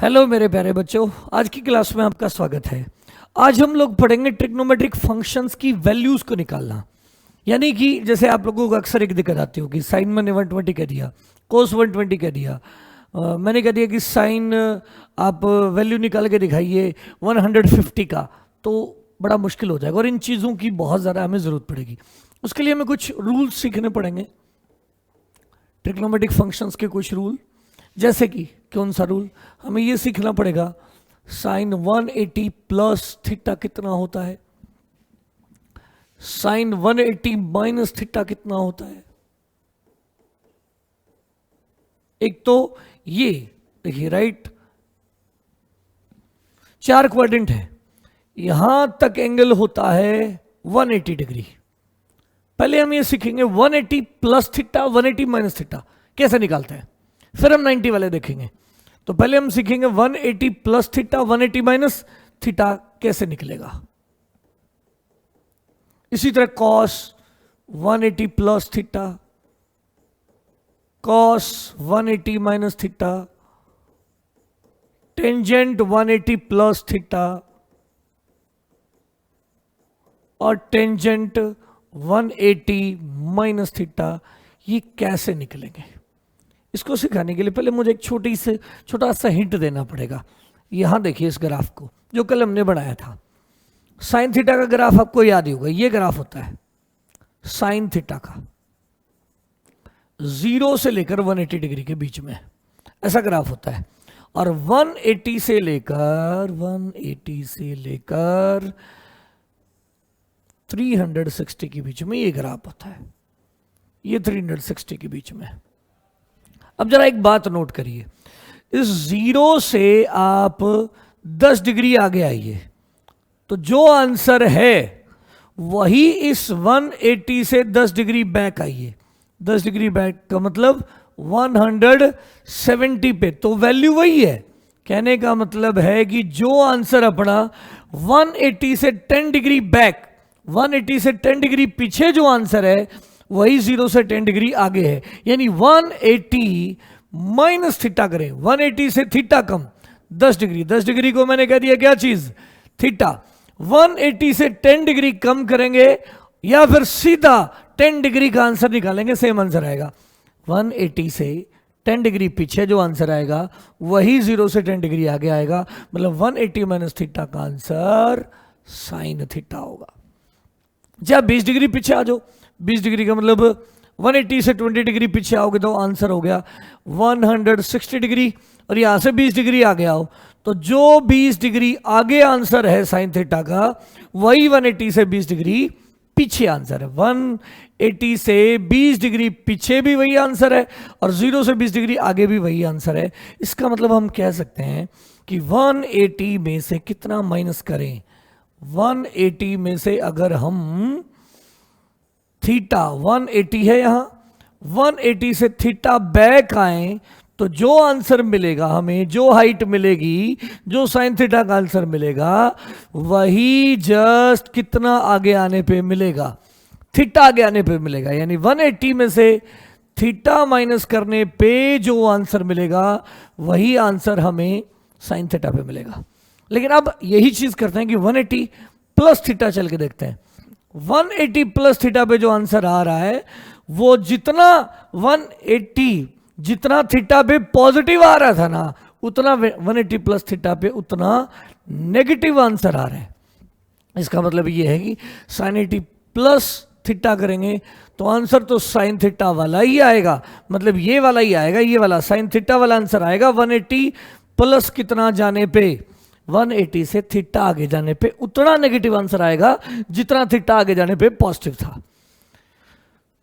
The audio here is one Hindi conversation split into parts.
हेलो मेरे प्यारे बच्चों, आज की क्लास में आपका स्वागत है। आज हम लोग पढ़ेंगे ट्रिग्नोमेट्रिक फंक्शंस की वैल्यूज को निकालना। यानी कि जैसे आप लोगों को अक्सर एक दिक्कत आती होगी, साइन मैंने 120 कह दिया, कोस 120 कह दिया, मैंने कह दिया कि साइन आप वैल्यू निकाल के दिखाइए 150 का, तो बड़ा मुश्किल हो जाएगा और इन चीज़ों की बहुत ज़्यादा हमें ज़रूरत पड़ेगी। उसके लिए हमें कुछ रूल्स सीखने पड़ेंगे, ट्रिग्नोमेट्रिक फंक्शंस के कुछ रूल। जैसे कि कौन सा रूल? हमें ये सीखना पड़ेगा साइन 180 प्लस थीटा कितना होता है, साइन 180 माइनस थीटा कितना होता है। एक तो ये देखिए, राइट, 4 क्वाड्रेंट है, यहां तक एंगल होता है 180 डिग्री। पहले हम ये सीखेंगे 180 प्लस थीटा 180 माइनस थीटा कैसे निकालते हैं, फिर हम 90 वाले देखेंगे। तो पहले हम सीखेंगे 180 प्लस थीटा 180 माइनस थीटा कैसे निकलेगा। इसी तरह cos 180 plus theta, cos 180 minus theta, tangent 180 plus theta और टेंजेंट 180 माइनस थीटा, ये कैसे निकलेंगे। इसको सिखाने के लिए पहले मुझे एक छोटा सा हिंट देना पड़ेगा। यहां देखिए इस ग्राफ को जो कल हमने बनाया था, साइन थीटा का ग्राफ आपको याद ही होगा। ये ग्राफ होता है साइन थीटा का, 0 से लेकर 180 डिग्री के बीच में ऐसा ग्राफ होता है, और 180 से लेकर 360 के बीच में ये ग्राफ होता है, ये 360 के बीच में। अब जरा एक बात नोट करिए, इस 0 से आप 10 डिग्री आगे आइए तो जो आंसर है वही इस 180 से 10 डिग्री बैक आइए। 10 डिग्री बैक का मतलब 170 पे, तो वैल्यू वही है। कहने का मतलब है कि जो आंसर अपना 180 से 10 डिग्री बैक, 180 से 10 डिग्री पीछे जो आंसर है वही 0 से 10 डिग्री आगे है। यानी 180 माइनस थीटा करें, 180 से थीटा कम 10 डिग्री, 10 डिग्री को मैंने कह दिया क्या चीज, थीटा। 180 से 10 डिग्री कम करेंगे या फिर सीधा 10 डिग्री का आंसर निकालेंगे, सेम आंसर आएगा। 180 से 10 डिग्री पीछे जो आंसर आएगा वही 0 से 10 डिग्री आगे आएगा, मतलब 180 माइनस थीटा का आंसर साइन थीटा होगा। जब 20 डिग्री पीछे आ जाओ, 20 डिग्री का मतलब 180 से 20 डिग्री पीछे आओगे तो आंसर हो गया 160 डिग्री, और यहां से 20 डिग्री आगे आओ तो जो 20 डिग्री आगे आंसर है साइन थीटा का वही 180 से 20 डिग्री पीछे आंसर है। 180 से 20 डिग्री पीछे भी वही आंसर है और 0 से 20 डिग्री आगे भी वही आंसर है। इसका मतलब हम कह सकते हैं कि 180 में से कितना माइनस करें, 180 में से अगर हम थीटा 180 है यहां, 180 से थीटा बैक आए तो जो आंसर मिलेगा हमें, जो हाइट मिलेगी, जो साइन थीटा का आंसर मिलेगा वही जस्ट कितना आगे आने पे मिलेगा, थीटा आगे आने पे मिलेगा। यानी 180 में से थीटा माइनस करने पे जो आंसर मिलेगा वही आंसर हमें साइन थीटा पे मिलेगा। लेकिन अब यही चीज करते हैं कि 180 प्लस थीटा चल के देखते हैं। 180 प्लस थीटा पे जो आंसर आ रहा है वो जितना 180 जितना थीटा पे पॉजिटिव आ रहा था ना, उतना 180 प्लस थीटा पे उतना नेगेटिव आंसर आ रहा है। इसका मतलब ये है कि साइन 80 प्लस थीटा करेंगे तो आंसर तो साइन थीटा वाला ही आएगा, मतलब ये वाला ही आएगा, ये वाला साइन थीटा वाला आंसर आएगा। 180 प्लस कितना जाने पे, 180 से थीटा आगे जाने पे उतना नेगेटिव आंसर आएगा जितना थीटा आगे जाने पे पॉजिटिव था।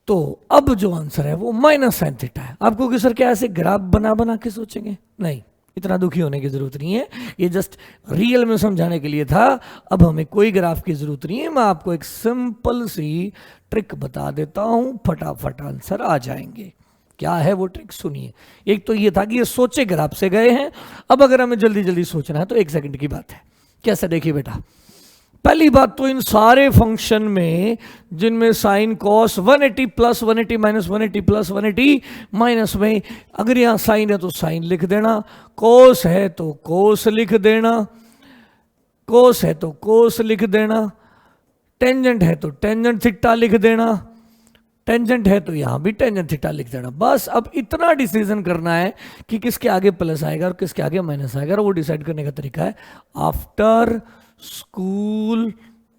तो अब जो आंसर है वो माइनस साइन थीटा है। आपको कि सर क्या ऐसे ग्राफ बना के सोचेंगे? नहीं, इतना दुखी होने की जरूरत नहीं है, ये जस्ट रियल में समझाने के लिए था। अब हमें कोई ग्राफ की जरूरत नहीं है, मैं आपको एक सिंपल सी ट्रिक बता देता हूं, फटाफट आंसर आ जाएंगे। क्या है वो ट्रिक, सुनिए। एक तो ये था कि ये सोचे ग्राफ से गए हैं, अब अगर हमें जल्दी जल्दी सोचना है तो 1 सेकंड की बात है। कैसे? देखिए बेटा, पहली बात तो इन सारे फंक्शन में जिनमें sine cos 180 plus 180 minus 180 plus 180 minus में, अगर यहां साइन है तो साइन लिख देना, कोस है तो कोस लिख देना, कोस है तो कोस लिख देना, टेंजेंट है तो टेंजेंट थीटा लिख देना, टेंजेंट है तो यहां भी टेंजेंट थीटा लिख देना। बस अब इतना डिसीजन करना है कि किसके आगे प्लस आएगा और किसके आगे माइनस आएगा, और वो डिसाइड करने का तरीका है आफ्टर स्कूल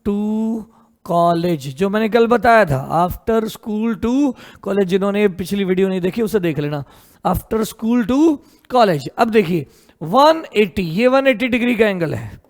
टू कॉलेज, जो मैंने कल बताया था, आफ्टर स्कूल टू कॉलेज। जिन्होंने पिछली वीडियो नहीं देखी उसे देख लेना, आफ्टर स्कूल टू कॉलेज। अब देखिए 180, ये 180 डिग्री का एंगल है,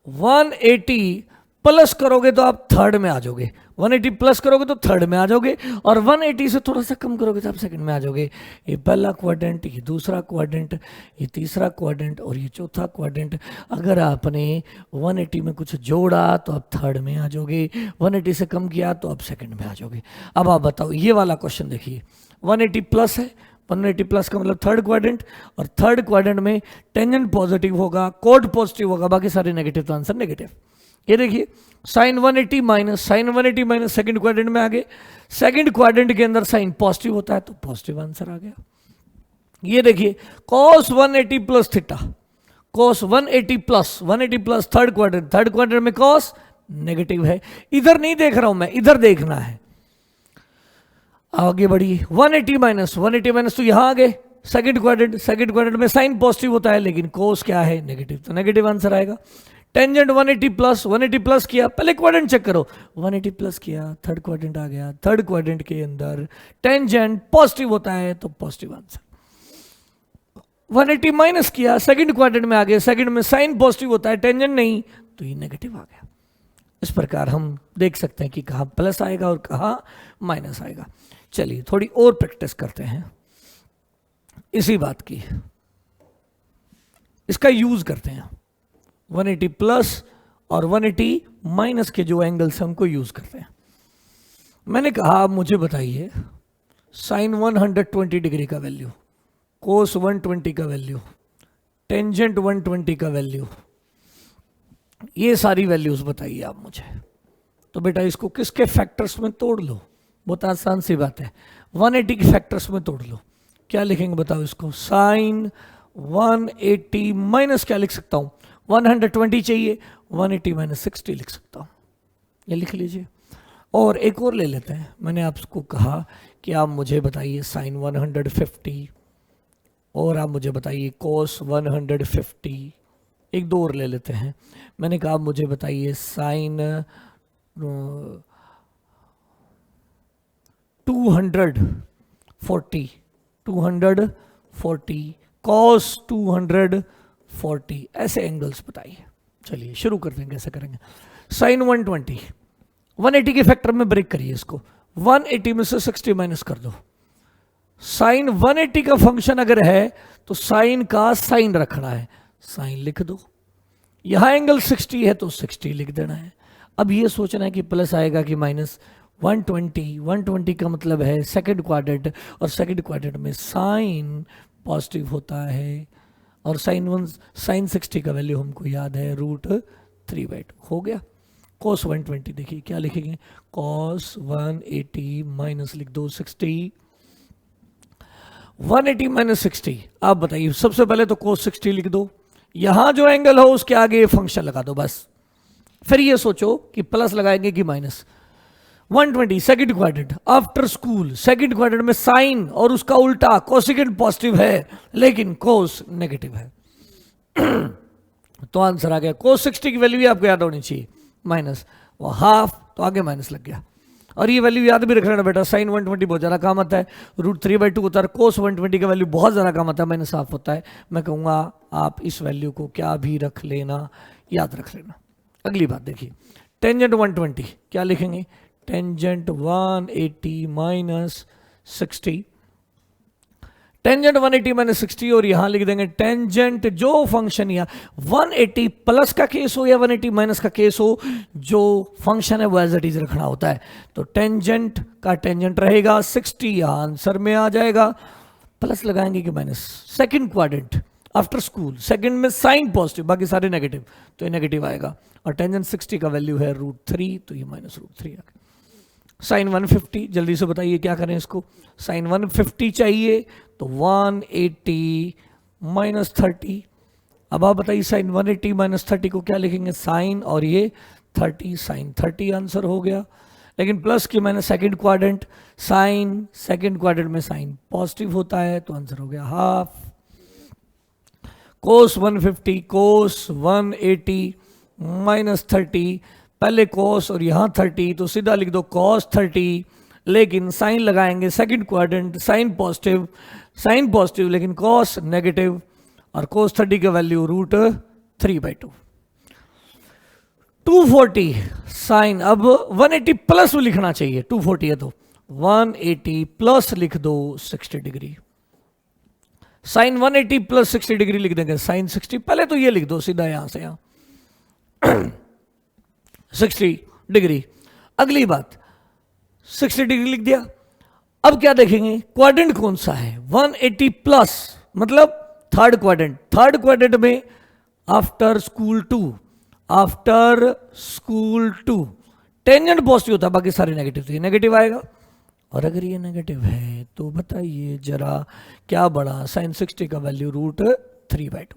180 प्लस करोगे तो आप थर्ड में आ जाओगे, 180 प्लस करोगे तो थर्ड में आ जाओगे, और 180 से थोड़ा सा कम करोगे तो आप सेकंड में आ जाओगे। ये पहला क्वाड्रेंट, ये दूसरा क्वाड्रेंट, ये तीसरा क्वाड्रेंट और ये चौथा क्वाड्रेंट। अगर आपने 180 में कुछ जोड़ा तो आप थर्ड में आ जाओगे, 180 से कम किया तो आप सेकंड में आ जाओगे। अब आप बताओ, ये वाला क्वेश्चन देखिए, 180 प्लस है, 180 प्लस का मतलब थर्ड क्वाड्रेंट, और थर्ड क्वाड्रेंट में टेंजेंट पॉजिटिव होगा, कोड पॉजिटिव होगा, बाकी सारे नेगेटिव, तो आंसर नेगेटिव। ये देखिए sine 180 minus, sine 180 minus second quadrant में आ गए, सेकंड क्वाड्रेंट के अंदर साइन पॉजिटिव होता है तो पॉजिटिव आंसर आ गया। ये देखिए cos 180 plus theta, cos 180 plus third quadrant में cos नेगेटिव है। इधर नहीं देख रहा हूं मैं, इधर देखना है। आगे बढ़िए, 180 माइनस तो यहां आ गए, सेकंड क्वाड्रेंट में साइन पॉजिटिव होता है लेकिन cos क्या है, नेगेटिव, तो नेगेटिव आंसर आएगा। टेंजेंट 180 प्लस किया, पहले क्वाड्रेंट चेक करो, 180 प्लस किया, थर्ड क्वाड्रेंट आ गया, थर्ड क्वाड्रेंट के अंदर टेंजेंट पॉजिटिव होता है तो पॉजिटिव आंसर। 180 माइनस किया, सेकंड क्वाड्रेंट में आ गया, सेकंड में साइन पॉजिटिव होता है, टेंजेंट नहीं, तो ये नेगेटिव आ गया। इस प्रकार हम देख सकते हैं कि कहाँ प्लस आएगा और कहाँ माइनस आएगा। चलिए थोड़ी और प्रैक्टिस करते हैं इसी बात की, इसका यूज करते हैं। 180 प्लस और 180 माइनस के जो एंगल्स हैं उनको यूज करते हैं। मैंने कहा आप मुझे बताइए साइन 120 डिग्री का वैल्यू, कोस 120 का वैल्यू, टेंजेंट 120 का वैल्यू, ये सारी वैल्यूज बताइए आप मुझे। तो बेटा इसको किसके फैक्टर्स में तोड़ लो, बहुत आसान सी बात है, 180 के फैक्टर्स में तोड़ लो। क्या लिखेंगे बताओ इसको, साइन 180 माइनस क्या लिख सकता हूं, 120 चाहिए, 180 माइनस 60 लिख सकता हूं, ये लिख लीजिए। और एक और ले लेते हैं, मैंने आपको कहा कि आप मुझे बताइए साइन 150 और आप मुझे बताइए कोस 150, एक दो और ले लेते हैं। मैंने कहा आप मुझे बताइए साइन 240 कॉस 240, ऐसे एंगल्स बताइए। चलिए शुरू करते हैं, कैसे करेंगे। साइन 180 के फैक्टर में ब्रेक करिए इसको, 180 में से 60 माइनस कर दो। साइन 180 का फंक्शन अगर है तो साइन का साइन रखना है, साइन लिख दो। यहां एंगल 60 है तो 60 लिख देना है। अब ये सोचना है कि प्लस आएगा कि माइनस। 120 का मतलब है सेकंड क्वाड्रेंट, और सेकंड क्वाड्रेंट में साइन पॉजिटिव होता है, और साइन 60 का वैल्यू हमको याद है √3/2 हो गया। cos 120 देखिए क्या लिखेंगे, cos 180 माइनस लिख दो 60, 180 माइनस 60। आप बताइए, सबसे पहले तो cos 60 लिख दो, यहां जो एंगल हो उसके आगे फंक्शन लगा दो बस। फिर ये सोचो कि प्लस लगाएंगे कि minus. 120 second quadrant, after school, second quadrant में साइन और उसका उल्टा कोसेकेंट पॉजिटिव है लेकिन कोस नेगेटिव है तो आंसर आ गया। cos 60 की वैल्यू भी आपको याद होनी चाहिए, माइनस, वो हाफ तो आगे माइनस लग गया। और ये वैल्यू याद भी रख लेना बेटा, साइन 120 बहुत ज़्यादा काम आता है, √3/2 होता है, cos 120 का वैल्यू बहुत ज़्यादा काम आता है, माइनस हाफ होता है। मैं कहूँगा आप इस वैल्यू को क्या भी रख लेना, याद रख लेना। अगली बात देखिए, टेंजेंट 120 क्या लिखेंगे, टेंजेंट 180 माइनस 60, टेंजेंट 180 माइनस 60, और यहां लिख देंगे टेंजेंट जो फंक्शन या 180 प्लस का केस हो या 180 माइनस का केस हो, जो फंक्शन है वो एज इट इज रखना होता है। तो टेंजेंट का टेंजेंट रहेगा 60, यहां आंसर में आ जाएगा। प्लस लगाएंगे कि minus, second quadrant after school, second में साइन पॉजिटिव, बाकी सारे नेगेटिव, तो ये नेगेटिव आएगा। और टेंजेंट 60 का वैल्यू है √3, तो ये -√3 आ गया। साइन 150, जल्दी से बताइए क्या करें इसको। साइन 150 चाहिए तो 180 -30। अब आप बताइए साइन 180 -30 को क्या लिखेंगे, साइन और ये 30, साइन 30 आंसर हो गया। लेकिन प्लस की मैंने second quadrant, sine second quadrant में साइन पॉजिटिव होता है, तो आंसर हो गया हाफ। कोस 150, कोस 180 -30, पहले कोस और यहाँ 30, तो सीधा लिख दो cos 30, लेकिन साइन लगाएंगे सेकंड क्वाड्रेंट, साइन पॉजिटिव लेकिन cos नेगेटिव, और cos 30 का वैल्यू √3/2। 240 साइन, अब 180 प्लस लिखना चाहिए, 240 है तो 180 प्लस लिख दो 60 डिग्री। साइन 180 प्लस 60 डिग्री लिख देंगे, साइन 60, पहले तो ये लिख दो सीधा यहां से यहां 60 डिग्री। अगली बात 60 डिग्री लिख दिया। अब क्या देखेंगे क्वाड्रेंट कौन सा है, 180 प्लस मतलब थर्ड क्वाड्रेंट में आफ्टर स्कूल 2 टेंजेंट पॉजिटिव होता है, बाकी सारे नेगेटिव, तो ये नेगेटिव आएगा। और अगर ये नेगेटिव है तो बताइए जरा क्या बढ़ा, साइन 60 का वैल्यू √3/2।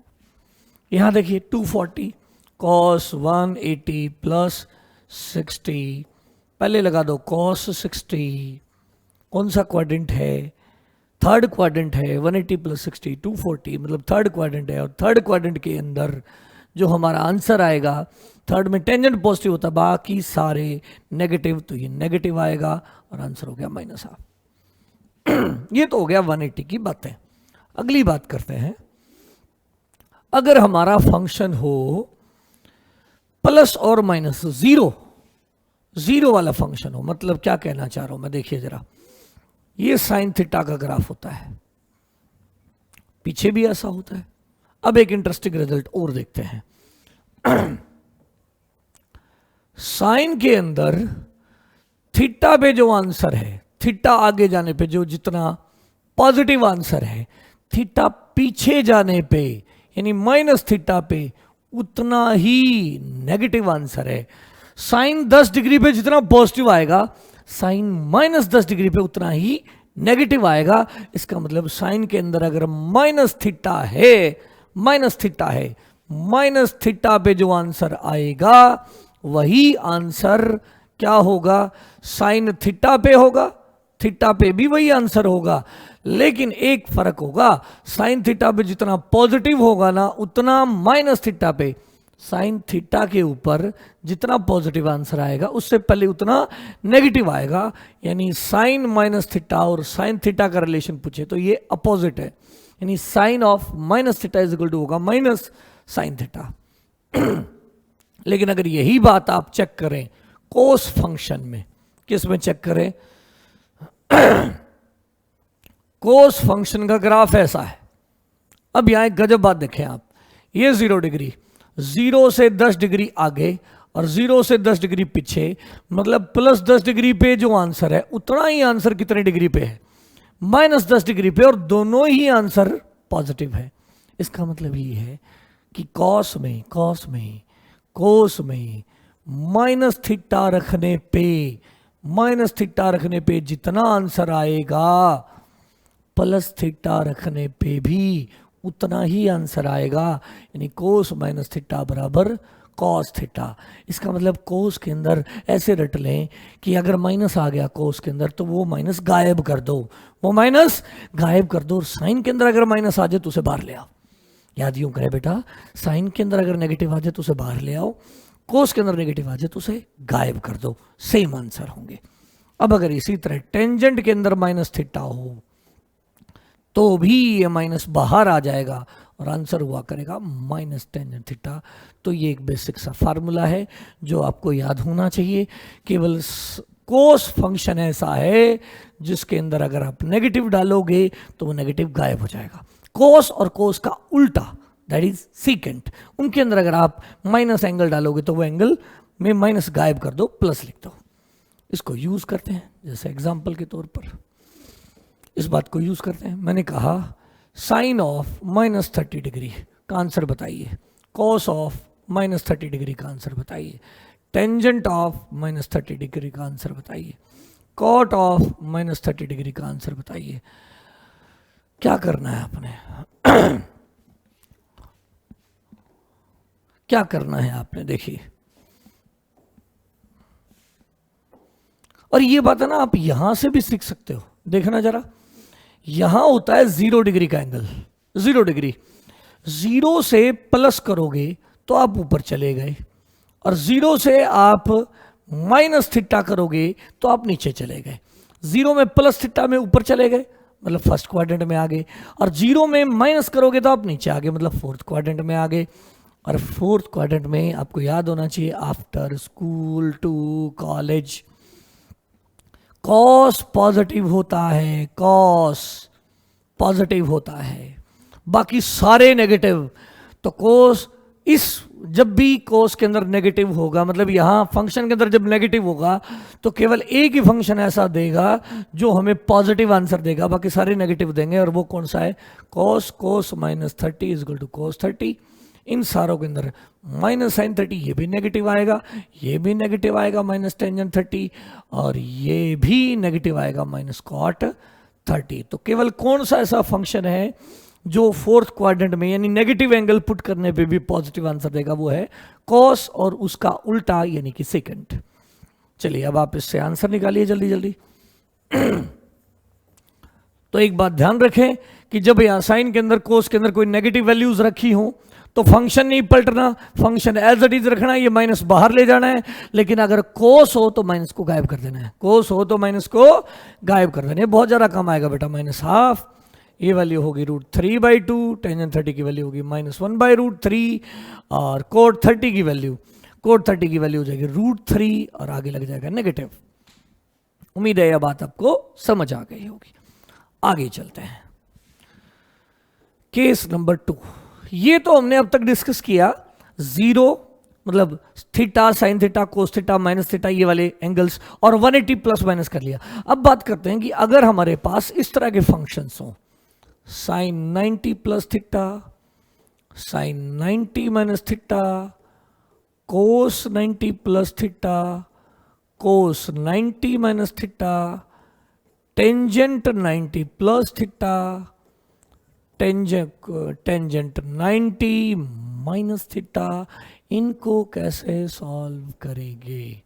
यहां देखिए 240 cos 180 प्लस 60, पहले लगा दो cos 60, कौन सा क्वाड्रेंट है, थर्ड क्वाड्रेंट है, 180 प्लस 60 240, मतलब थर्ड क्वाड्रेंट है। और थर्ड क्वाड्रेंट के अंदर जो हमारा आंसर आएगा, थर्ड में टेंजेंट पॉजिटिव होता है, बाकी सारे नेगेटिव, तो ये नेगेटिव आएगा और आंसर हो गया -1/2। ये तो हो गया 180 की बातें। अगली बात करते हैं, अगर हमारा फंक्शन हो प्लस और माइनस, जीरो वाला फंक्शन हो, मतलब क्या कहना चाह रहा हूं मैं, देखिए जरा, ये साइन थीटा का ग्राफ होता है, पीछे भी ऐसा होता है। अब एक इंटरेस्टिंग रिजल्ट और देखते हैं। साइन के अंदर थीटा पे जो आंसर है, थीटा आगे जाने पे जो जितना पॉजिटिव आंसर है, थीटा पीछे जाने पे यानी माइनस थीटा पे उतना ही नेगेटिव आंसर है। साइन 10 डिग्री पे जितना पॉजिटिव आएगा, साइन -10 डिग्री पे उतना ही नेगेटिव आएगा। इसका मतलब साइन के अंदर अगर माइनस थीटा पे जो आंसर आएगा वही आंसर क्या होगा, साइन थीटा पे होगा, थीटा पे भी वही आंसर होगा, लेकिन एक फर्क होगा, साइन थीटा पे जितना पॉजिटिव होगा ना उतना माइनस थीटा पे, साइन थीटा के ऊपर जितना पॉजिटिव आंसर आएगा उससे पहले उतना नेगेटिव आएगा। यानी साइन माइनस थीटा और साइन थीटा का रिलेशन पूछे तो ये अपोजिट है, यानी sine of minus theta is equal to होगा माइनस साइन थीटा। लेकिन अगर यही बात आप चेक करें कोस फंक्शन में, किस में चेक करें, कोस फंक्शन का ग्राफ ऐसा है। अब यहां एक गजब बात देखें आप, ये 0 डिग्री, 0 से 10 डिग्री आगे और 0 से 10 डिग्री पीछे, मतलब प्लस 10 डिग्री पे जो आंसर है उतना ही आंसर कितने डिग्री पे है, -10 डिग्री पे, और दोनों ही आंसर पॉजिटिव है। इसका मतलब ये है कि कोस में माइनस थीटा रखने पे जितना आंसर आएगा, प्लस थीटा रखने पे भी उतना ही आंसर आएगा। यानी कोस माइनस थीटा बराबर कॉस थीटा। इसका मतलब कोस के अंदर ऐसे रट लें कि अगर माइनस आ गया कोस के अंदर तो वो माइनस गायब कर दो, और साइन के अंदर अगर माइनस आ जाए तो उसे बाहर ले आओ। याद यूं करे बेटा, साइन के अंदर अगर नेगेटिव आ जाए तो उसे बाहर ले आओ, कोस के अंदर नेगेटिव आ जाए तो उसे गायब कर दो, सेम आंसर होंगे। अब अगर इसी तरह टेंजेंट के अंदर माइनस थीटा हो तो भी ये माइनस बाहर आ जाएगा और आंसर हुआ करेगा माइनस टेंजेंट थीटा। तो ये एक बेसिक सा फार्मूला है जो आपको याद होना चाहिए। केवल कोस फंक्शन ऐसा है जिसके अंदर अगर आप नेगेटिव डालोगे तो वो नेगेटिव गायब हो जाएगा। कोस और कोस का उल्टा, दैट इज सीकेंट, उनके अंदर अगर आप माइनस एंगल डालोगे तो वो एंगल में माइनस गायब कर दो, प्लस लिख दो। इसको यूज करते हैं जैसे एग्जाम्पल के तौर पर, इस बात को यूज करते हैं। मैंने कहा साइन ऑफ -30 डिग्री का आंसर बताइए, कॉस ऑफ -30 डिग्री का आंसर बताइए, टेंजेंट ऑफ -30 डिग्री का आंसर बताइए, कॉट ऑफ -30 डिग्री का आंसर बताइए। क्या करना है आपने क्या करना है आपने, देखिए। और ये बात है ना, आप यहां से भी सीख सकते हो। देखना जरा, यहां होता है 0 डिग्री का एंगल, 0 डिग्री। 0 से प्लस करोगे तो आप ऊपर चले गए, और 0 से आप -θ करोगे तो आप नीचे चले गए। 0 में +θ में ऊपर चले गए, मतलब फर्स्ट क्वाड्रेंट में आ गए, और 0 में माइनस करोगे तो आप नीचे आ गए, मतलब फोर्थ क्वाड्रेंट में आ गए। और फोर्थ क्वाड्रेंट में आपको याद होना चाहिए, after school to college cos positive होता है, कॉस पॉजिटिव होता है, बाकी सारे नेगेटिव। तो कोस, इस जब भी कोस के अंदर नेगेटिव होगा, मतलब यहां फंक्शन के अंदर जब नेगेटिव होगा तो केवल एक ही फंक्शन ऐसा देगा जो हमें पॉजिटिव आंसर देगा, बाकी सारे नेगेटिव देंगे। और वो कौन सा है, कोस, कोस -30 इक्वल टू कोस 30। इन सारों के अंदर -sin 30, ये भी नेगेटिव आएगा, ये भी नेगेटिव आएगा -tan 30, और ये भी नेगेटिव आएगा -cot 30। तो केवल कौन सा ऐसा फंक्शन है जो फोर्थ क्वाड्रेंट में यानी नेगेटिव एंगल पुट करने पे भी पॉजिटिव आंसर देगा, वो है कॉस, और उसका उल्टा यानी कि सेकंड। चलिए अब आप इससे आंसर निकालिए जल्दी जल्दी। तो एक बात ध्यान रखें कि जब यहां साइन के अंदर, कोस के अंदर कोई नेगेटिव वैल्यूज रखी हो तो फंक्शन नहीं पलटना, फंक्शन एज इट इज रखना है, ये माइनस बाहर ले जाना है। लेकिन अगर कोस हो तो माइनस को गायब कर देना है, कोस हो तो माइनस को गायब कर देना है। बहुत ज्यादा कम आएगा बेटा, -12, ये वैल्यू होगी √3/2, टेंजेंट 30 की वैल्यू होगी -1/√3, और कोट 30 की वैल्यू, कोट 30 की वैल्यू हो जाएगी √3, और आगे लग जाएगा नेगेटिव। उम्मीद है यह बात आपको समझ आ गई होगी। आगे चलते हैं, केस नंबर 2। ये तो हमने अब तक डिस्कस किया, 0 मतलब theta, sine theta, cos theta, minus theta, ये वाले एंगल्स, और 180 प्लस माइनस कर लिया। अब बात करते हैं कि अगर हमारे पास इस तरह के फंक्शंस हों, sine 90 plus theta, sine 90 minus theta, cos 90 plus theta, cos 90 minus theta, tangent 90 plus theta, tangent 90 minus theta. इनको कैसे सॉल्व करेंगे,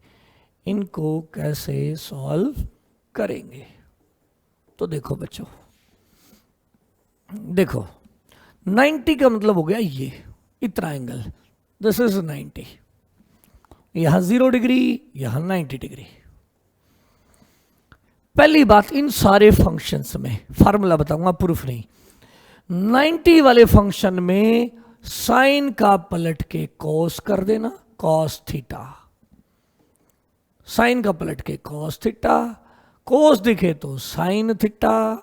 इनको कैसे सॉल्व करेंगे? तो देखो बच्चों, देखो 90 का मतलब हो गया ये इतना एंगल, दिस इज 90, यहां 0 डिग्री, यहां 90 डिग्री। पहली बात, इन सारे फंक्शंस में फार्मूला बताऊंगा, प्रूफ नहीं। 90 वाले फंक्शन में साइन का पलट के कॉस कर देना, कॉस थीटा, साइन का पलट के कॉस थीटा, कोस दिखे तो साइन थीटा,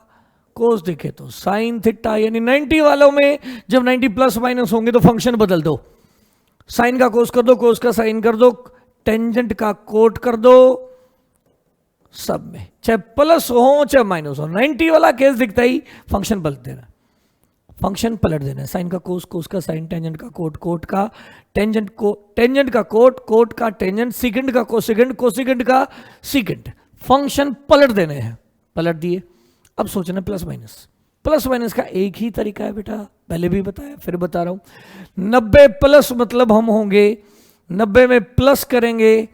कोस दिखे तो साइन थीटा। यानी 90 वालों में जब 90 प्लस माइनस होंगे तो फंक्शन बदल दो, साइन का कोस कर दो, कोस का साइन कर दो, टेंजेंट का कोट कर दो, सब में चाहे प्लस हो चाहे माइनस हो। 90 वाला केस दिखता ही फंक्शन पलट देना, फंक्शन पलट देना, साइन का कोस, कोस का साइन, टेंजेंट का कोट, कोट का टेंजेंट, को टेंजेंट का कोट, कोट का टेंजेंट, सेकंड का कोसेकंड, कोसेकंड का सेकंड, फंक्शन पलट देने हैं, पलट दिए। अब सोचना प्लस माइनस, प्लस माइनस का एक ही तरीका है बेटा, पहले भी बताया फिर बता रहा हूं। 90 प्लस मतलब हम होंगे 90 में प्लस करेंगे,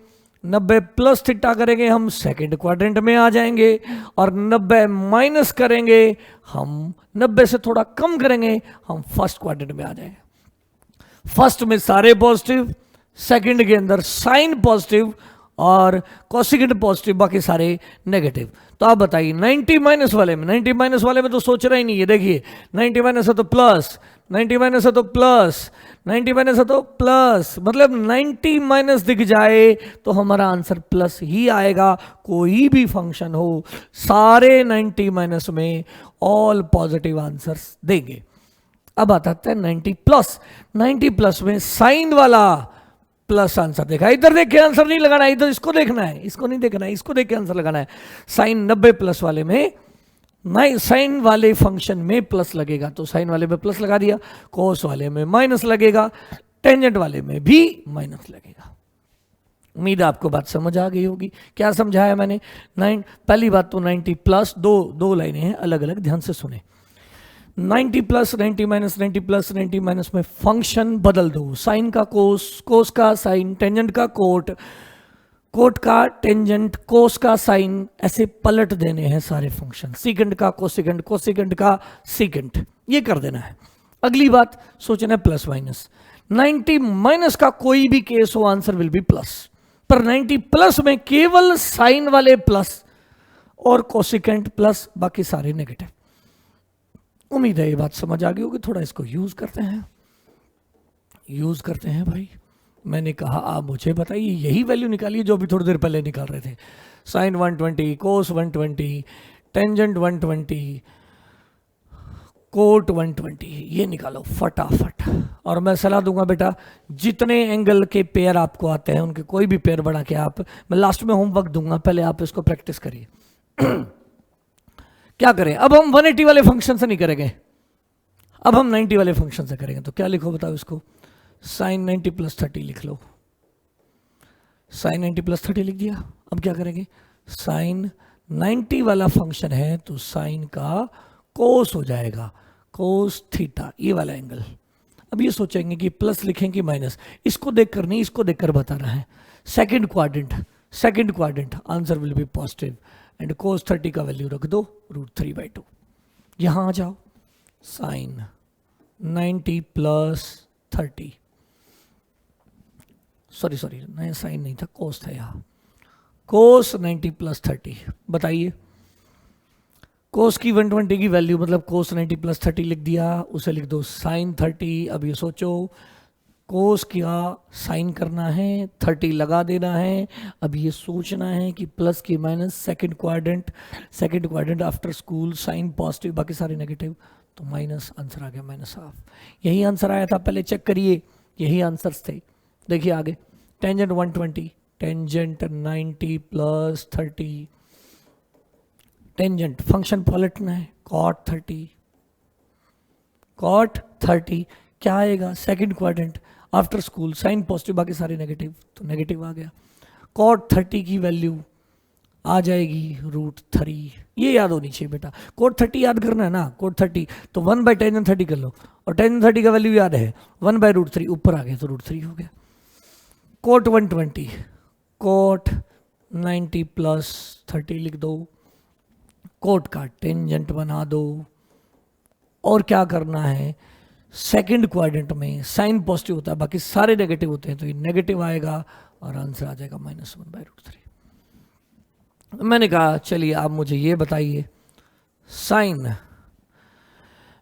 90 प्लस थीटा करेंगे हम सेकंड क्वाड्रेंट में आ जाएंगे, और 90 माइनस करेंगे हम 90 से थोड़ा कम करेंगे हम फर्स्ट क्वाड्रेंट में आ जाएंगे। फर्स्ट में सारे पॉजिटिव, सेकंड के अंदर साइन पॉजिटिव और कोसेकेंड पॉजिटिव, बाकी सारे नेगेटिव। तो आप बताइए 90 माइनस वाले में, 90 माइनस वाले में तो सोच रहा ही नहीं है। देखिए 90 माइनस है तो प्लस, 90 माइनस है तो प्लस, 90 माइनस है तो प्लस, मतलब 90 माइनस दिख जाए तो हमारा आंसर प्लस ही आएगा। कोई भी फंक्शन हो, सारे 90 माइनस में ऑल पॉजिटिव आंसर्स देंगे। अब आता है 90 प्लस, 90 प्लस में साइन वाला प्लस आंसर देखा, इधर देख के आंसर नहीं लगाना है, इधर इसको देखना है, इसको नहीं देखना है, इसको देख के आंसर लगाना है। साइन 90 प्लस वाले में नहीं, साइन वाले फंक्शन में प्लस लगेगा तो साइन वाले में प्लस लगा दिया, कोस वाले में माइनस लगेगा, टेंजेंट वाले में भी माइनस लगेगा। उम्मीद आपको बात समझ आ गई होगी। क्या समझाया मैंने? पहली बात तो 90 प्लस, दो लाइनें हैं अलग अलग, ध्यान से सुने। 90 प्लस 90 माइनस 90 प्लस 90 माइनस में फंक्शन बदल दो, साइन का कोस, कोस का साइन, टेंजेंट का कोट, कोट का टेंजेंट, कोस का साइन, ऐसे पलट देने हैं सारे फंक्शन। सीकेंट का कोसेकेंट, कोसेकेंट का सीकेंट, ये कर देना है। अगली बात सोचना है प्लस माइनस। 90 माइनस का कोई भी केस हो, आंसर विल बी प्लस, पर 90 प्लस में केवल साइन वाले प्लस और कोसेकेंट प्लस, बाकी सारे नेगेटिव। उम्मीद है ये बात समझ आ गई होगी। थोड़ा इसको यूज करते हैं भाई। मैंने कहा आप मुझे बताइए, यही वैल्यू निकालिए जो अभी थोड़ी देर पहले निकाल रहे थे। साइन 120, कोस 120, टेंजेंट 120, कोट 120, ये निकालो फटाफट। और मैं सलाह दूंगा बेटा, जितने एंगल के पेयर आपको आते हैं उनके कोई भी पेयर बना के आप, मैं लास्ट में होमवर्क दूंगा, पहले आप इसको प्रैक्टिस करिए। क्या करें अब? हम 180 वाले फंक्शन से नहीं करेंगे, अब हम 90 वाले फंक्शन से करेंगे। तो क्या लिखो बताओ इसको? साइन 90 प्लस 30 लिख लो। साइन 90 प्लस 30 लिख दिया। अब क्या करेंगे? साइन 90 वाला फंक्शन है तो साइन का कोस हो जाएगा, कोस थीटा, ये वाला एंगल। अब ये सोचेंगे कि प्लस लिखें कि माइनस, इसको देखकर नहीं, इसको देखकर बताना है। Second quadrant answer will be positive and cos 30 का वैल्यू रख दो √3/2। यहां आ जाओ, साइन 90 प्लस 30, सॉरी नहीं, साइन नहीं था, कोस था यहाँ। कोस 90 प्लस 30, बताइए कोस की 120 की वैल्यू, मतलब कोस 90 प्लस 30 लिख दिया, उसे लिख दो साइन 30। अब ये सोचो कोस क्या साइन करना है, 30 लगा देना है। अब ये सोचना है कि प्लस की minus, second quadrant after school, sine positive, बाकी सारे नेगेटिव, तो माइनस, आंसर आ गया -1/2। यही आंसर आया था, पहले चेक करिए, यही आंसर्स थे। देखिए आगे, tangent 120, tangent 90 plus 30, tangent function पलटना है, कॉट 30 क्या आएगा? Second quadrant after school, sine positive, बाकी सारे नेगेटिव, तो नेगेटिव आ गया। कॉट 30 की वैल्यू आ जाएगी √3। ये याद होनी चाहिए बेटा, कोट 30 याद करना है ना, कोट 30 तो 1/tan 30 कर लो, और tan 30 का वैल्यू याद है 1/√3, ऊपर आ गया तो √3 हो गया। कोट 120, कोट 90 प्लस 30 लिख दो, कोट का टेंजेंट बना दो, और क्या करना है? सेकंड क्वाड्रेंट में साइन पॉजिटिव होता है, बाकी सारे नेगेटिव होते हैं, तो ये नेगेटिव आएगा और आंसर आ जाएगा -1/√3। मैंने कहा चलिए आप मुझे ये बताइए, साइन,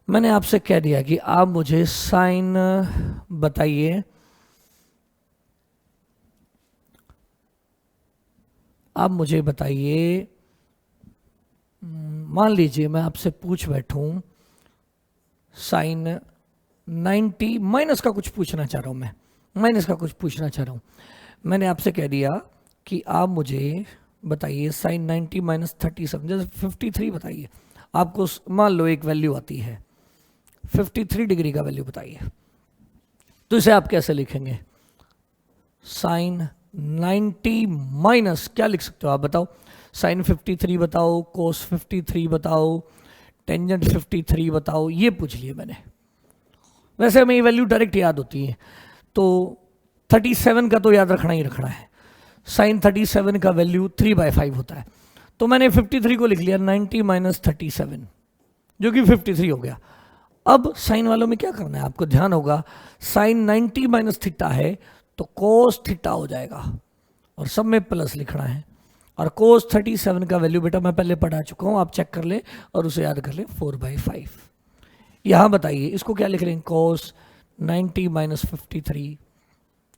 मैंने आपसे कह दिया कि आप मुझे साइन बताइए। आप मुझे बताइए, मान लीजिए मैं आपसे पूछ बैठूं साइन 90 माइनस का कुछ पूछना चाह रहा हूं, मैं माइनस का कुछ पूछना चाह रहा हूं। मैंने आपसे कह दिया कि आप मुझे बताइए साइन 90 माइनस 37, जैसे 53 बताइए। आपको मान लो एक वैल्यू आती है 53 डिग्री का वैल्यू बताइए, तो इसे आप कैसे लिखेंगे? साइन 90 माइनस क्या लिख सकते हो आप बताओ? साइन 53 बताओ, कोस 53 बताओ, टेंजेंट 53 बताओ, ये पूछ लिया मैंने। वैसे हमें ये वैल्यू डायरेक्ट याद होती है, तो 37 का तो याद रखना ही रखना है। साइन 37 का वैल्यू 3/5 होता है, तो मैंने 53 को लिख लिया 90 माइनस 37, जो कि 53 हो गया। अब साइन वालों में क्या करना है आपको? ध्यान होगा, साइन 90 माइनस थीटा है तो कोस थीटा हो जाएगा, और सब में प्लस लिखना है। और कोस 37 का वैल्यू बेटा मैं पहले पढ़ा चुका हूं, आप चेक कर ले और उसे याद कर ले, 4/5। यहां बताइए इसको क्या लिख लेंगे? कोस 90 माइनस 53,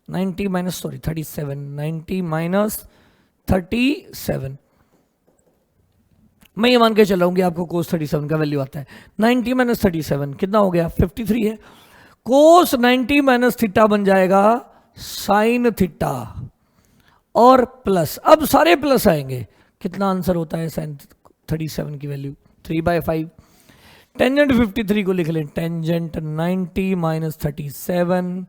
90 माइनस 37, 90 माइनस 37। मैं ये मान के चल रहा हूं कि आपको कोस 37 का वैल्यू आता है। 90 माइनस 37 कितना हो गया? 53 है। कोस 90 माइनस थीटा बन जाएगा साइन थीटा, और प्लस, अब सारे प्लस आएंगे। कितना आंसर होता है साइन 37 की वैल्यू? 3/5। टेंजेंट 53 को लिख लें, टेंजेंट 90 माइनस 37,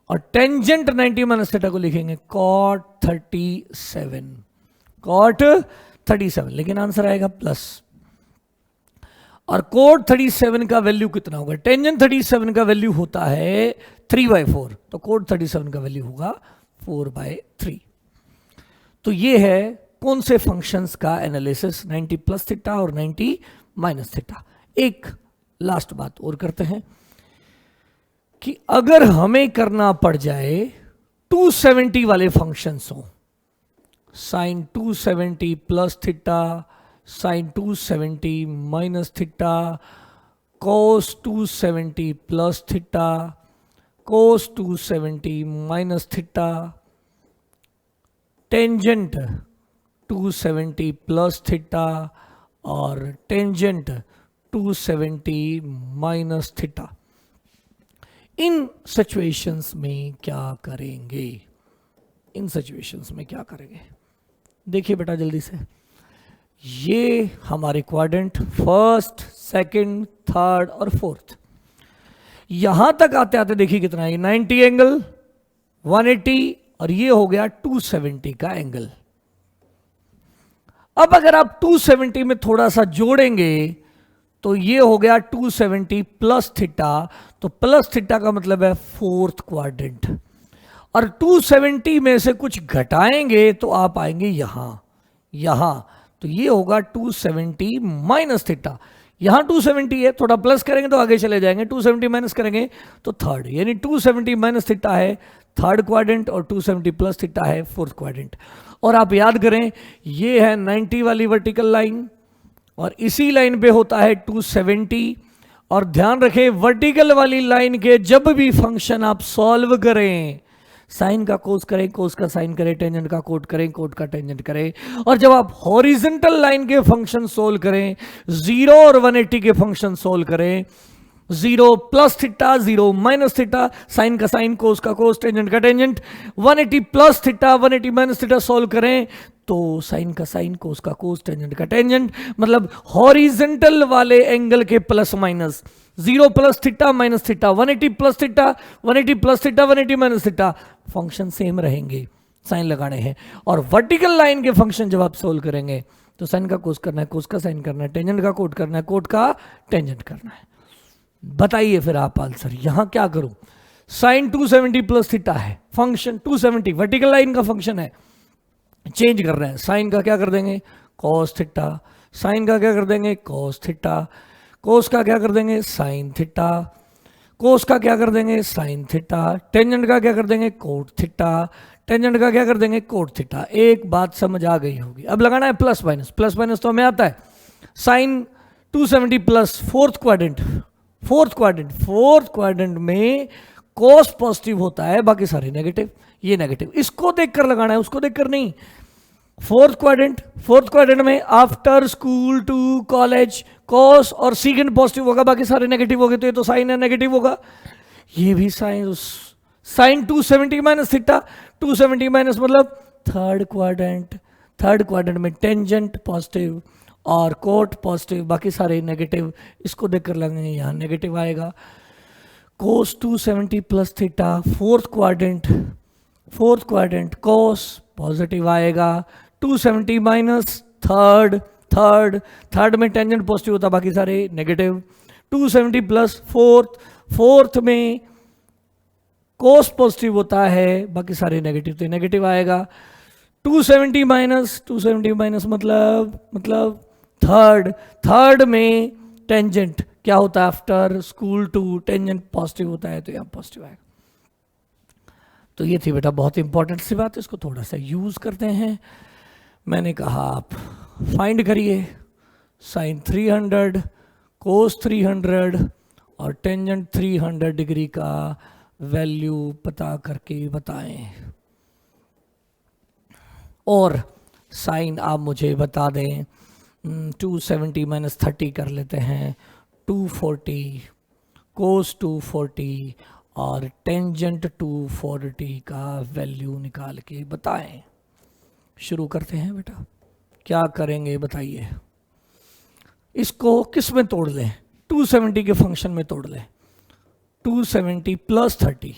और टेंजेंट 90 माइनस थीटा को लिखेंगे कॉट 37, कॉट 37, लेकिन आंसर आएगा प्लस। और कोट 37 का वैल्यू कितना होगा? टेंजेंट 37 का वैल्यू होता है 3/4, तो कोट 37 का वैल्यू होगा 4/3। तो ये है कौन से फंक्शंस का एनालिसिस, 90 प्लस थीटा और 90 माइनस थीटा। एक लास्ट बात और करते हैं कि अगर हमें करना पड़ जाए 270 वाले फंक्शंस हो, sine 270 plus theta, sine 270 minus theta, cos 270 plus theta, cos 270 minus theta, tangent 270 plus theta और टेंजेंट 270 माइनस थीटा। इन सिचुएशंस में क्या करेंगे? इन सिचुएशंस में क्या करेंगे? देखिए बेटा जल्दी से, ये हमारे क्वाड्रेंट फर्स्ट, सेकंड, थर्ड और फोर्थ, यहां तक आते आते देखिए कितना है, 90 एंगल, 180 और ये हो गया 270 का एंगल। अब अगर आप 270 में थोड़ा सा जोड़ेंगे तो ये हो गया 270 प्लस थीटा, तो प्लस थीटा का मतलब है फोर्थ क्वाड्रेंट, और 270 में से कुछ घटाएंगे तो आप आएंगे यहां, तो ये होगा 270 माइनस थीटा। यहां 270 है, थोड़ा प्लस करेंगे तो आगे चले जाएंगे, 270 माइनस करेंगे तो थर्ड, यानी 270 माइनस थीटा है थर्ड क्वाड्रेंट और 270 प्लस थीटा है फोर्थ क्वाड्रेंट। और आप याद करें, ये है 90 वाली वर्टिकल लाइन और इसी लाइन पे होता है 270, और ध्यान रखें वर्टिकल वाली लाइन के जब भी फंक्शन आप सॉल्व करें, साइन का कोस करें, कोस का साइन करें, टेंजेंट का कोट करें, कोट का टेंजेंट करें, और जब आप हॉरिजॉन्टल लाइन के फंक्शन सोल्व करें, 0 और 180 के फंक्शन सोल्व करें, 0 plus theta, 0 minus theta, sine का साइन, कोस का कोस, टेंजेंट का tangent, 180 plus theta, 180 minus theta solve करें तो साइन का साइन, कोस का कोस, टेंजेंट का टेंजेंट, मतलब हॉरिजॉन्टल वाले एंगल के plus minus, 0 plus theta minus theta, 180 plus theta, 180 plus theta, 180 minus theta, function same रहेंगे, साइन लगाने हैं। और वर्टिकल लाइन के फंक्शन जब आप सोल्व करेंगे तो साइन का कोस करना है, कोस का साइन करना है, टेंजेंट का कोट करना है, कोट का टेंजेंट करना है। बताइए फिर आप आंसर, यहां क्या करूं? साइन 270 प्लस थीटा है, फंक्शन 270 वर्टिकल लाइन का फंक्शन है, चेंज कर रहे हैं, साइन का क्या कर देंगे कॉस थीटा, साइन का क्या कर देंगे कॉस थीटा, कोस का क्या कर देंगे साइन थीटा, कोस का क्या कर देंगे साइन थीटा, टेंजेंट का क्या कर देंगे कोट थीटा, टेंजेंट का क्या कर देंगे कोट थीटा। एक बात समझ आ गई होगी। अब लगाना है प्लस माइनस, प्लस माइनस तो हमें आता है, sine 270 plus fourth quadrant, fourth quadrant में कोस पॉजिटिव होता है, बाकी सारे नेगेटिव, ये नेगेटिव, इसको देखकर लगाना है, उसको देखकर नहीं। फोर्थ क्वाड्रेंट में after school to college cos और सीकेंड पॉजिटिव होगा, बाकी सारे नेगेटिव हो गए, तो ये तो साइन है नेगेटिव होगा, ये भी साइन 270 माइनस थीटा, 270 माइनस मतलब थर्ड क्वाड्रेंट में टेंजेंट पॉजिटिव और कोट पॉजिटिव, बाकी सारे नेगेटिव, इसको देखकर लगेंगे यहां नेगेटिव आएगा। कोस 270 प्लस थीटा फोर्थ क्वाड्रेंट कोस पॉजिटिव आएगा, 270 माइनस थर्ड में टेंजेंट पॉजिटिव होता, बाकी सारे नेगेटिव, 270 प्लस फोर्थ में कोस पॉजिटिव होता है, बाकी सारे नेगेटिव, तो नेगेटिव आएगा। 270 माइनस मतलब थर्ड में टेंजेंट क्या होता है after school to, tangent positive होता है, तो यहां पॉजिटिव आएगा। तो ये थी बेटा बहुत इंपॉर्टेंट सी बात, इसको थोड़ा सा यूज करते हैं। मैंने कहा आप फाइंड करिए साइन 300, कोस 300 और टेंजेंट 300 डिग्री का वैल्यू पता करके बताएं, और साइन आप मुझे बता दें। 270 माइनस 30 कर लेते हैं, 240, कोस 240 और टेंजेंट 240 का वैल्यू निकाल के बताएं। शुरू करते हैं बेटा, क्या करेंगे बताइए। इसको किस में तोड़ लें, 270 के फंक्शन में तोड़ लें, 270 प्लस 30,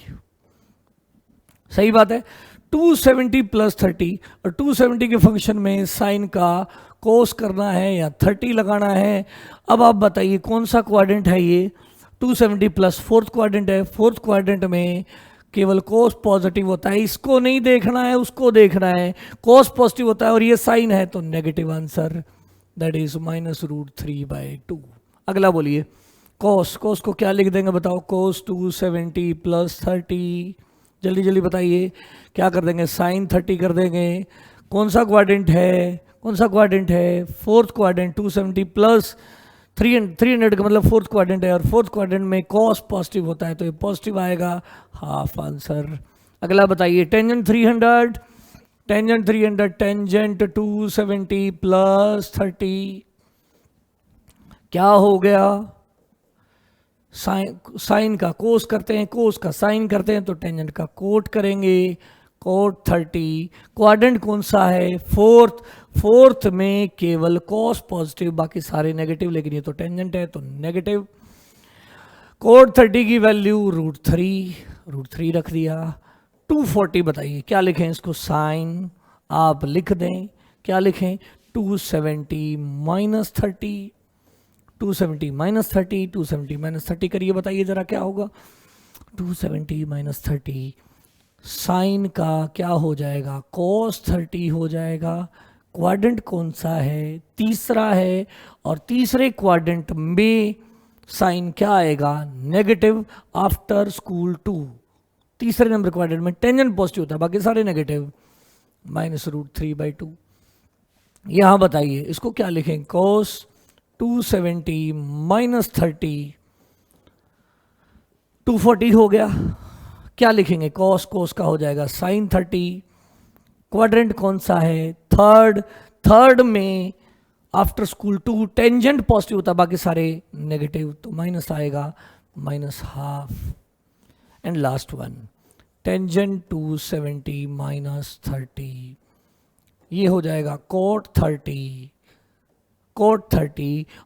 सही बात है। 270 प्लस 30 और 270 के फंक्शन में साइन का कोस करना है या 30 लगाना है। अब आप बताइए कौन सा क्वाड्रेंट है ये, 270 प्लस फोर्थ क्वाड्रेंट है। फोर्थ क्वाड्रेंट में केवल कोस पॉजिटिव होता है, इसको नहीं देखना है, उसको देखना है। कोस पॉजिटिव होता है और ये साइन है तो नेगेटिव आंसर, दैट इज -√3/2। अगला बोलिए, कोस को क्या लिख देंगे बताओ, कोस 270 प्लस 30, जल्दी जल्दी बताइए क्या कर देंगे, साइन 30 कर देंगे। कौन सा क्वाड्रेंट है, फोर्थ क्वाड्रेंट। 270 प्लस 300 का मतलब फोर्थ क्वाड्रेंट है और फोर्थ क्वाड्रेंट में कॉस पॉजिटिव होता है तो ये पॉजिटिव आएगा, हाफ आंसर। अगला बताइए, टेंजेंट 300 टेंजेंट 270 प्लस 30 क्या हो गया, साइन का कोस करते हैं, कोस का साइन करते हैं तो टेंजेंट का कोट करेंगे, कोट 30। क्वाड्रेंट कौन सा है, फोर्थ में केवल कॉस पॉजिटिव, बाकी सारे नेगेटिव, लेकिन ये तो टेंजेंट है तो नेगेटिव। कोट 30 की वैल्यू √3 रख दिया। 240 बताइए क्या लिखें इसको, साइन आप लिख दें, क्या लिखें, 270 माइनस 30, 270 माइनस 30, 270 माइनस 30 करिए, बताइए जरा क्या होगा। 270 माइनस 30 साइन का क्या हो जाएगा, cos 30 हो जाएगा। क्वाड्रेंट कौन सा है, तीसरा है, और तीसरे क्वाड्रेंट में साइन क्या आएगा, नेगेटिव आफ्टर स्कूल 2। तीसरे नंबर क्वाड्रेंट में टेंजेंट पॉजिटिव होता है, बाकी सारे नेगेटिव, -√3/2। यहां बताइए इसको क्या लिखें, cos 270 माइनस 30, 240 हो गया। क्या लिखेंगे, cos का हो जाएगा sin 30। क्वाड्रेंट कौन सा है, थर्ड में आफ्टर स्कूल 2 टेंजेंट पॉजिटिव होता है, बाकी सारे नेगेटिव, तो माइनस आएगा, -½ and last one tangent 270 minus 30, ये हो जाएगा cot 30।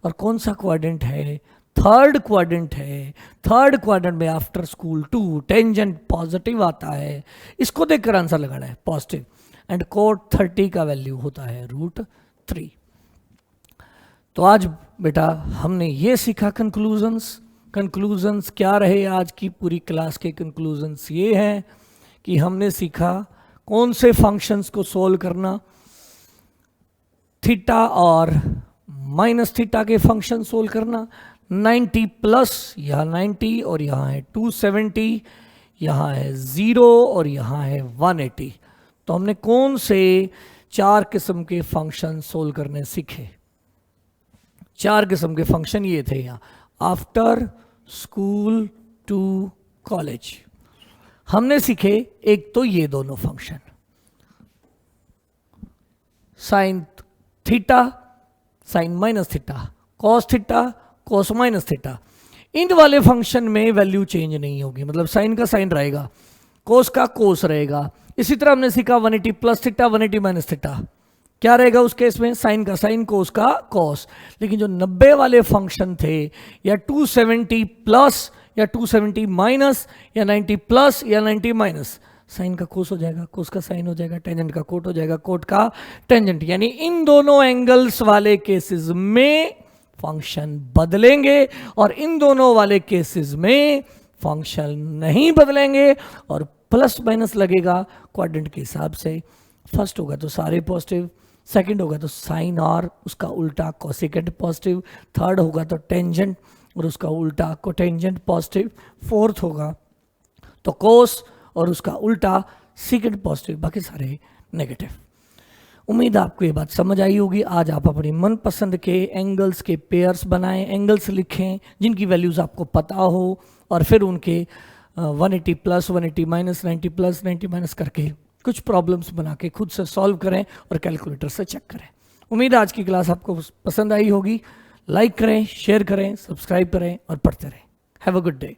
और कौन सा क्वाड्रेंट है, थर्ड क्वाड्रेंट है। थर्ड क्वाड्रेंट में आफ्टर स्कूल 2 टेंजेंट पॉजिटिव आता है, इसको देखकर आंसर लगाना है, पॉजिटिव। एंड cot 30 का वैल्यू होता है √3। तो आज बेटा हमने ये सीखा कंक्लूजन्स क्या रहे आज की पूरी क्लास के कंक्लूजन्स ये हैं कि हमने सीखा कौन से फंक्शंस को सोल्व करना, थीटा और माइनस थीटा के फंक्शन सोल्व करना, 90 प्लस, यहाँ 90 और यहाँ है 270, यहाँ है 0 और यहाँ है 180। तो हमने कौन से 4 किस्म के फंक्शन सोल्व करने सीखे, 4 किस्म के फंक्शन ये थे यहाँ, आफ्टर स्कूल टू कॉलेज। हमने सीखे एक तो ये दोनों function, sine theta, sine minus theta, cos theta, cos minus theta. इन वाले फंक्शन में वैल्यू चेंज नहीं होगी, मतलब साइन का साइन रहेगा, कोस का कोस रहेगा। इसी तरह हमने सीखा 180 प्लस थीटा, 180 माइनस थीटा, क्या रहेगा उस केस में, साइन का साइन, कोस का कोस। लेकिन जो 90 वाले फंक्शन थे, या 270 प्लस या 270 माइनस या 90 प्लस या 90 माइनस, साइन का कोस हो जाएगा, कोस का साइन हो जाएगा, टेंजेंट का कोट हो जाएगा, कोट का टेंजेंट। यानी इन दोनों एंगल्स वाले केसेस में फंक्शन बदलेंगे और इन दोनों वाले केसेस में फंक्शन नहीं बदलेंगे और प्लस माइनस लगेगा क्वाड्रेंट के हिसाब से। फर्स्ट होगा तो सारे पॉजिटिव, सेकंड होगा तो साइन और उसका उल्टा कोसेकेंट पॉजिटिव, थर्ड होगा तो टेंजेंट और उसका उल्टा कोटेंजेंट पॉजिटिव, फोर्थ होगा तो कोस और उसका उल्टा सीकेंट पॉजिटिव, बाकी सारे नेगेटिव। उम्मीद आपको ये बात समझ आई होगी। आज आप अपनी मनपसंद के एंगल्स के पेयर्स बनाएं, एंगल्स लिखें जिनकी वैल्यूज़ आपको पता हो और फिर उनके 180 प्लस, 180 माइनस, 90 प्लस, 90 माइनस करके कुछ प्रॉब्लम्स बना के खुद से सॉल्व करें और कैलकुलेटर से चेक करें। उम्मीद आज की क्लास आपको पसंद आई होगी। लाइक करें, शेयर करें, सब्सक्राइब करें और पढ़ते रहें। Have a good day.